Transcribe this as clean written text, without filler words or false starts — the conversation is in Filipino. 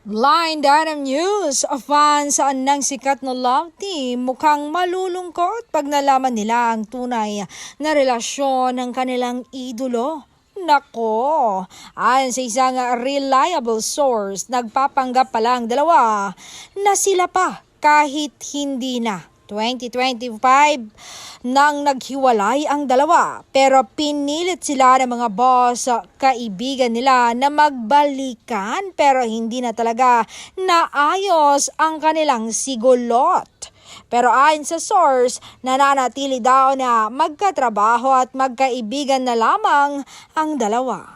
Blind Item News, fans ng sikat na love team mukhang malulungkot pag nalaman nila ang tunay na relasyon ng kanilang idolo. Nako, ayon sa isang reliable source, nagpapanggap pa lang dalawa na sila pa kahit hindi na. 2025 nang naghiwalay ang dalawa, pero pinilit sila ng mga boss kaibigan nila na magbalikan pero hindi na talaga naayos ang kanilang sigulot. Pero ayon sa source, nananatili daw na magkatrabaho at magkaibigan na lamang ang dalawa.